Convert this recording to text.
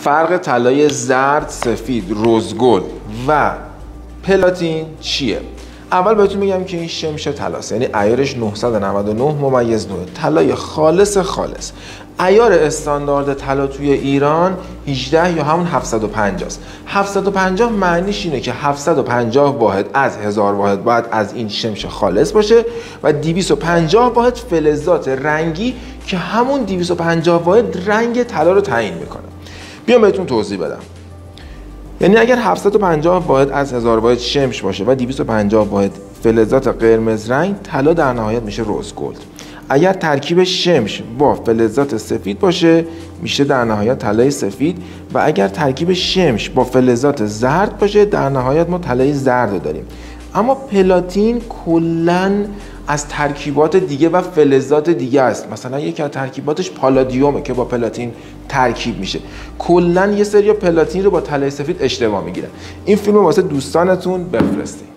فرق طلای زرد، سفید، رزگل و پلاتین چیه؟ اول بهتون میگم که این شمش طلاست، یعنی عیارش 999/9 طلای خالص. عیار استاندارد طلا توی ایران 18 یا همون 750 است. 750 معنیش اینه که 750 واحد از 1000 واحد باید از این شمش خالص باشه و 250 واحد فلزات رنگی که همون 250 واحد رنگ طلا رو تعیین میکنه. بیام بهتون توضیح بدم. یعنی اگر 750 واحد از 1000 واحد شمش باشه و 250 واحد فلزات قرمز رنگ، طلا در نهایت میشه رزگلد. اگر ترکیب شمش با فلزات سفید باشه میشه در نهایت طلای سفید و اگر ترکیب شمش با فلزات زرد باشه در نهایت ما طلای زرد رو داریم. اما پلاتین کلاً از ترکیبات دیگه و فلزات دیگه است. مثلا یکی از ترکیباتش پالادیومه که با پلاتین ترکیب میشه. کلاً یه سری پلاتین رو با طلای سفید اشتباه میگیرن. این فیلم واسه دوستانتون بفرستید.